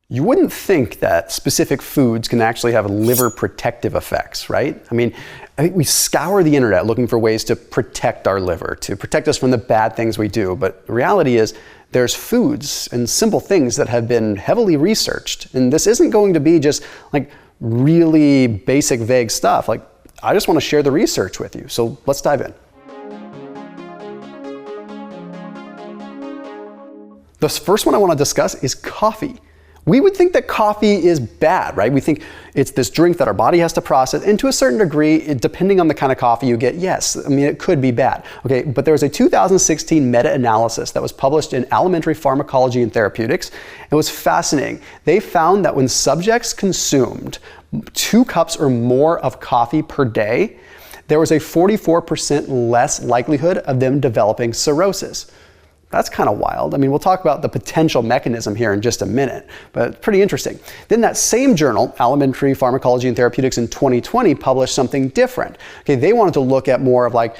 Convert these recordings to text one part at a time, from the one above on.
You wouldn't think that specific foods can actually have liver protective effects, right? I think we scour the internet looking for ways to protect our liver, to protect us from the bad things we do. But the reality is there's foods and simple things that have been heavily researched. And this isn't going to be just like really basic, vague stuff. Like, I just want to share the research with you. So let's dive in. The first one I want to discuss is coffee. We would think that coffee is bad, right? We think it's this drink that our body has to process, and to a certain degree, depending on the kind of coffee you get, yes, it could be bad. Okay, but there was a 2016 meta-analysis that was published in Alimentary Pharmacology and Therapeutics. It was fascinating. They found that when subjects consumed 2 cups or more of coffee per day, there was a 44% less likelihood of them developing cirrhosis. That's kind of wild. We'll talk about the potential mechanism here in just a minute, but it's pretty interesting. Then that same journal, Alimentary Pharmacology and Therapeutics in 2020, published something different. Okay, they wanted to look at more of like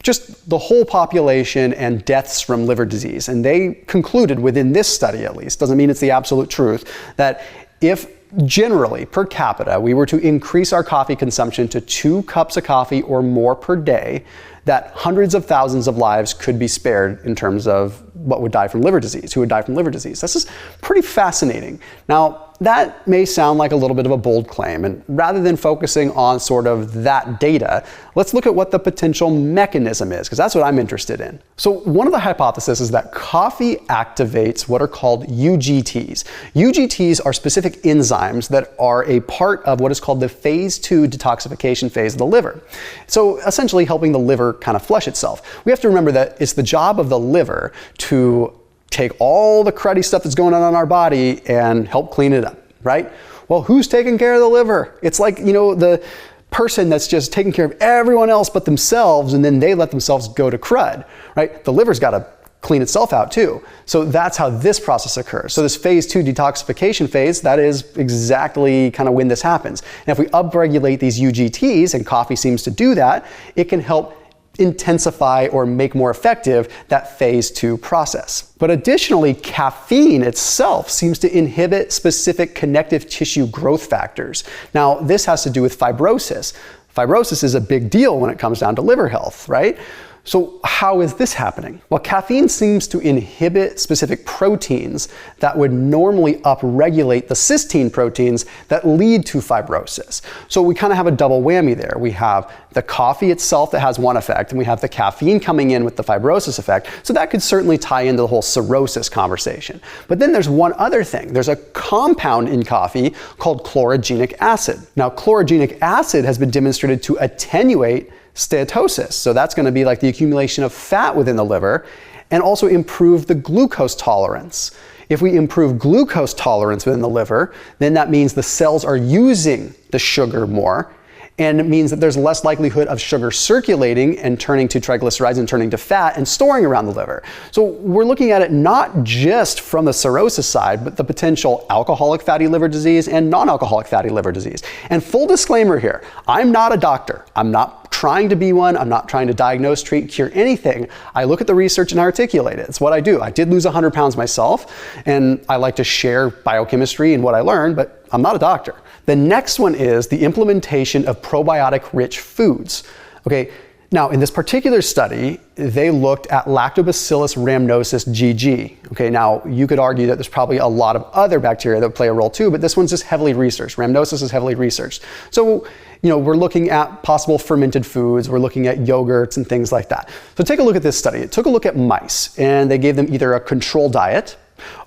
just the whole population and deaths from liver disease. And they concluded within this study, at least, doesn't mean it's the absolute truth, that if generally, per capita, we were to increase our coffee consumption to 2 cups of coffee or more per day, that hundreds of thousands of lives could be spared in terms of what would die from liver disease, who would die from liver disease. This is pretty fascinating. Now, that may sound like a little bit of a bold claim, and rather than focusing on sort of that data, let's look at what the potential mechanism is, because that's what I'm interested in. So one of the hypotheses is that coffee activates what are called UGTs. UGTs are specific enzymes that are a part of what is called the phase 2 detoxification phase of the liver. So essentially helping the liver kind of flush itself. We have to remember that it's the job of the liver to take all the cruddy stuff that's going on in our body and help clean it up, right? Well, who's taking care of the liver? It's like, the person that's just taking care of everyone else but themselves, and then they let themselves go to crud, right? The liver's got to clean itself out too. So that's how this process occurs. So this phase 2 detoxification phase, that is exactly kind of when this happens. And if we upregulate these UGTs, and coffee seems to do that, it can help intensify or make more effective that phase 2 process. But additionally, caffeine itself seems to inhibit specific connective tissue growth factors. Now, this has to do with fibrosis. Fibrosis is a big deal when it comes down to liver health, right? So how is this happening? Well, caffeine seems to inhibit specific proteins that would normally upregulate the cysteine proteins that lead to fibrosis. So we kind of have a double whammy there. We have the coffee itself that has one effect, and we have the caffeine coming in with the fibrosis effect. So that could certainly tie into the whole cirrhosis conversation. But then there's one other thing. There's a compound in coffee called chlorogenic acid. Now, chlorogenic acid has been demonstrated to attenuate steatosis. So that's going to be like the accumulation of fat within the liver, and also improve the glucose tolerance. If we improve glucose tolerance within the liver, then that means the cells are using the sugar more, and it means that there's less likelihood of sugar circulating and turning to triglycerides and turning to fat and storing around the liver. So we're looking at it not just from the cirrhosis side, but the potential alcoholic fatty liver disease and non-alcoholic fatty liver disease. And full disclaimer here, I'm not a doctor. I'm not trying to be one. I'm not trying to diagnose, treat, cure anything. I look at the research and articulate it. It's what I do. I did lose 100 pounds myself, and I like to share biochemistry and what I learned, but I'm not a doctor. The next one is the implementation of probiotic-rich foods. Okay, now in this particular study, they looked at Lactobacillus rhamnosus GG. Okay, now you could argue that there's probably a lot of other bacteria that play a role too, but this one's just heavily researched. Rhamnosus is heavily researched. So, we're looking at possible fermented foods, we're looking at yogurts and things like that. So take a look at this study. It took a look at mice, and they gave them either a control diet,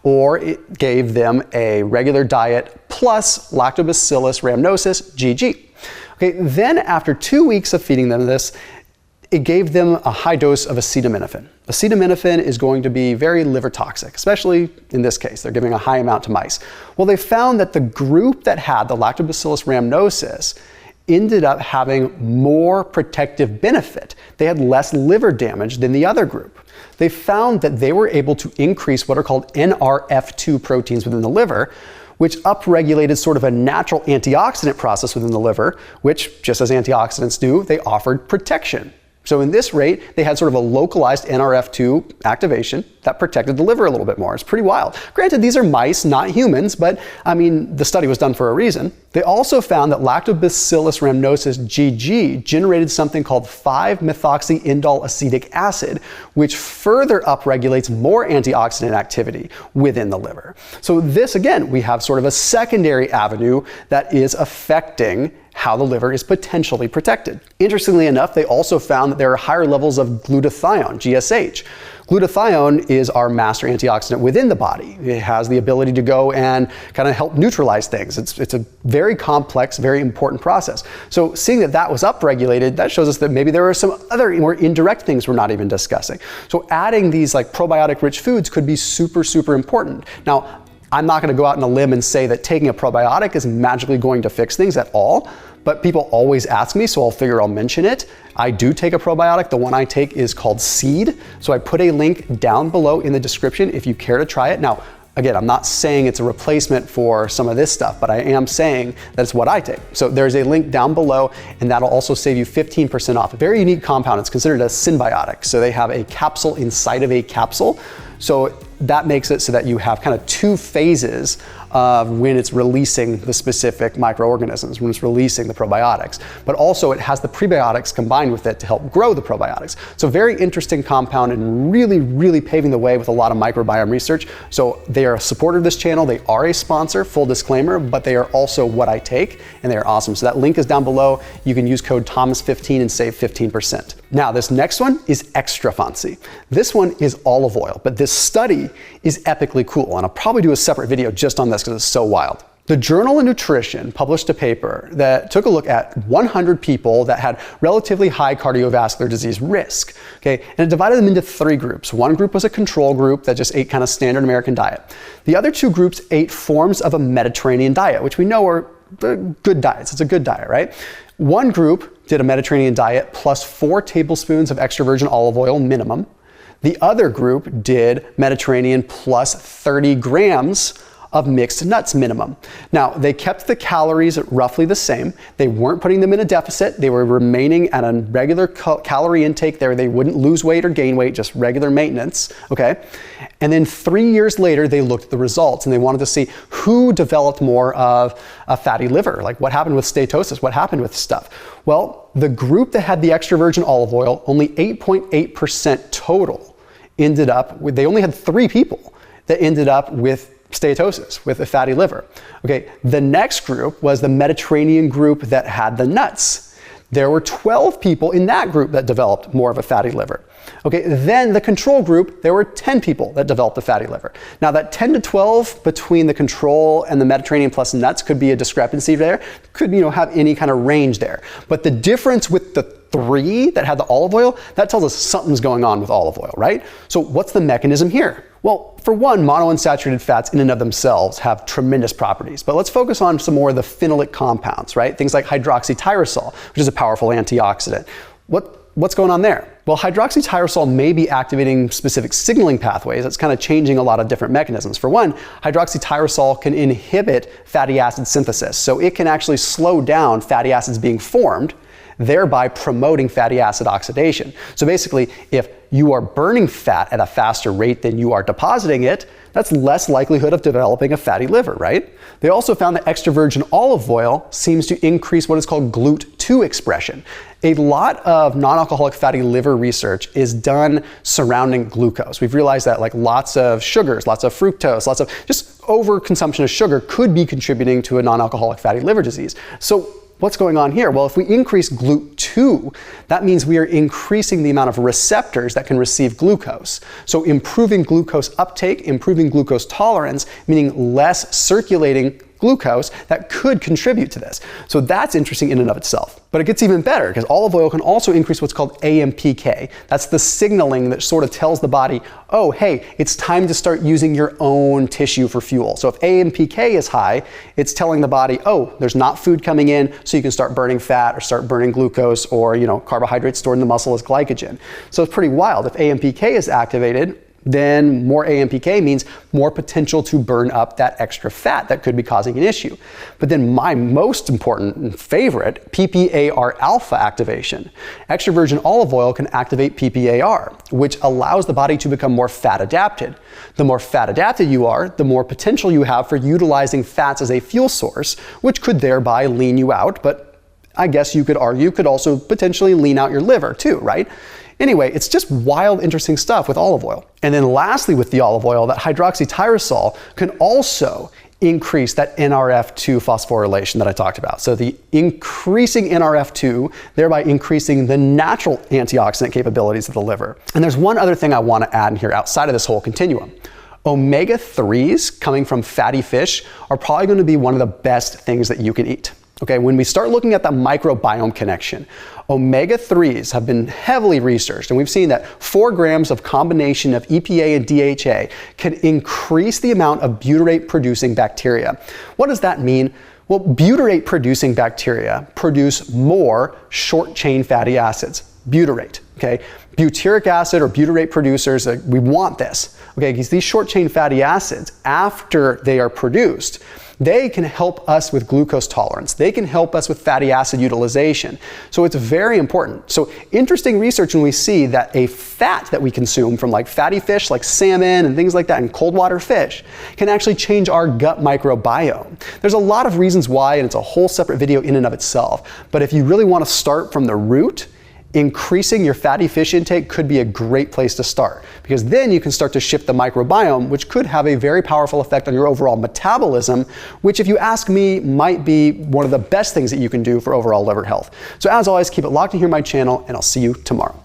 or it gave them a regular diet plus Lactobacillus rhamnosus GG. Okay, then after 2 weeks of feeding them this, it gave them a high dose of acetaminophen. Acetaminophen is going to be very liver toxic, especially in this case. They're giving a high amount to mice. Well, they found that the group that had the Lactobacillus rhamnosus ended up having more protective benefit. They had less liver damage than the other group. They found that they were able to increase what are called NRF2 proteins within the liver, which upregulated sort of a natural antioxidant process within the liver, which, just as antioxidants do, they offered protection. So in this rate, they had sort of a localized NRF2 activation that protected the liver a little bit more. It's pretty wild. Granted, these are mice, not humans, but I mean, the study was done for a reason. They also found that Lactobacillus rhamnosus GG generated something called 5-methoxyindole acetic acid, which further upregulates more antioxidant activity within the liver. So this, again, we have sort of a secondary avenue that is affecting how the liver is potentially protected. Interestingly enough, they also found that there are higher levels of glutathione, GSH. Glutathione is our master antioxidant within the body. It has the ability to go and kind of help neutralize things. It's a very complex, very important process. So seeing that that was upregulated, that shows us that maybe there are some other more indirect things we're not even discussing. So adding these like probiotic-rich foods could be super, super important. Now, I'm not going to go out on a limb and say that taking a probiotic is magically going to fix things at all, but people always ask me, so I'll figure I'll mention it. I do take a probiotic. The one I take is called Seed. So I put a link down below in the description if you care to try it. Now, again, I'm not saying it's a replacement for some of this stuff, but I am saying that's what I take. So there's a link down below, and that'll also save you 15% off. A very unique compound. It's considered a symbiotic. So they have a capsule inside of a capsule. So that makes it so that you have kind of two phases of when it's releasing the specific microorganisms, when it's releasing the probiotics. But also it has the prebiotics combined with it to help grow the probiotics. So very interesting compound and really, really paving the way with a lot of microbiome research. So they are a supporter of this channel. They are a sponsor, full disclaimer, but they are also what I take, and they are awesome. So that link is down below. You can use code Thomas15 and save 15%. Now, this next one is extra fancy. This one is olive oil, but this study is epically cool, and I'll probably do a separate video just on this because it's so wild. The Journal of Nutrition published a paper that took a look at 100 people that had relatively high cardiovascular disease risk, okay? And it divided them into 3 groups. One group was a control group that just ate kind of standard American diet. The other 2 groups ate forms of a Mediterranean diet, which we know are good diets. It's a good diet, right? One group did a Mediterranean diet plus 4 tablespoons of extra virgin olive oil minimum. The other group did Mediterranean plus 30 grams of mixed nuts minimum. Now, they kept the calories roughly the same. They weren't putting them in a deficit. They were remaining at a regular calorie intake there. They wouldn't lose weight or gain weight, just regular maintenance, okay? And then 3 years later, they looked at the results and they wanted to see who developed more of a fatty liver, like what happened with steatosis, what happened with stuff. Well, the group that had the extra virgin olive oil, only 8.8% total ended up with, they only had 3 people that ended up with steatosis, with a fatty liver. Okay, the next group was the Mediterranean group that had the nuts. There were 12 people in that group that developed more of a fatty liver. Okay, then the control group, there were 10 people that developed a fatty liver. Now that 10 to 12 between the control and the Mediterranean plus nuts could be a discrepancy there, could, have any kind of range there. But the difference with the 3 that had the olive oil, that tells us something's going on with olive oil, right? So what's the mechanism here? Well, for one, monounsaturated fats in and of themselves have tremendous properties, but let's focus on some more of the phenolic compounds, right? Things like hydroxytyrosol, which is a powerful antioxidant. What's going on there? Well, hydroxytyrosol may be activating specific signaling pathways. It's kind of changing a lot of different mechanisms. For one, hydroxytyrosol can inhibit fatty acid synthesis, so it can actually slow down fatty acids being formed, thereby promoting fatty acid oxidation. So basically, if you are burning fat at a faster rate than you are depositing it, that's less likelihood of developing a fatty liver, right? They also found that extra virgin olive oil seems to increase what is called GLUT2 expression. A lot of non-alcoholic fatty liver research is done surrounding glucose. We've realized that like lots of sugars, lots of fructose, lots of just overconsumption of sugar could be contributing to a non-alcoholic fatty liver disease. So what's going on here? Well, if we increase GLUT2, that means we are increasing the amount of receptors that can receive glucose. So improving glucose uptake, improving glucose tolerance, meaning less circulating glucose that could contribute to this. So that's interesting in and of itself. But it gets even better because olive oil can also increase what's called AMPK. That's the signaling that sort of tells the body, oh, hey, it's time to start using your own tissue for fuel. So if AMPK is high, it's telling the body, oh, there's not food coming in, so you can start burning fat or start burning glucose or, carbohydrates stored in the muscle as glycogen. So it's pretty wild. If AMPK is activated, Then more AMPK means more potential to burn up that extra fat that could be causing an issue. But then my most important and favorite, PPAR alpha activation. Extra virgin olive oil can activate PPAR, which allows the body to become more fat adapted. The more fat adapted you are, the more potential you have for utilizing fats as a fuel source, which could thereby lean you out, but I guess you could argue could also potentially lean out your liver too, right? Anyway, it's just wild, interesting stuff with olive oil. And then lastly with the olive oil, that hydroxytyrosol can also increase that NRF2 phosphorylation that I talked about. So the increasing NRF2, thereby increasing the natural antioxidant capabilities of the liver. And there's one other thing I want to add in here outside of this whole continuum. Omega-3s coming from fatty fish are probably going to be one of the best things that you can eat. Okay, when we start looking at the microbiome connection, omega-3s have been heavily researched, and we've seen that 4 grams of combination of EPA and DHA can increase the amount of butyrate-producing bacteria. What does that mean? Well, butyrate-producing bacteria produce more short-chain fatty acids, butyrate, okay? Butyric acid or butyrate producers, we want this, okay? Because these short-chain fatty acids, after they are produced, they can help us with glucose tolerance. They can help us with fatty acid utilization. So it's very important. So interesting research when we see that a fat that we consume from like fatty fish like salmon and things like that and cold water fish can actually change our gut microbiome. There's a lot of reasons why, and it's a whole separate video in and of itself. But if you really want to start from the root, increasing your fatty fish intake could be a great place to start, because then you can start to shift the microbiome, which could have a very powerful effect on your overall metabolism, which, if you ask me, might be one of the best things that you can do for overall liver health. So as always, keep it locked in here on my channel, and I'll see you tomorrow.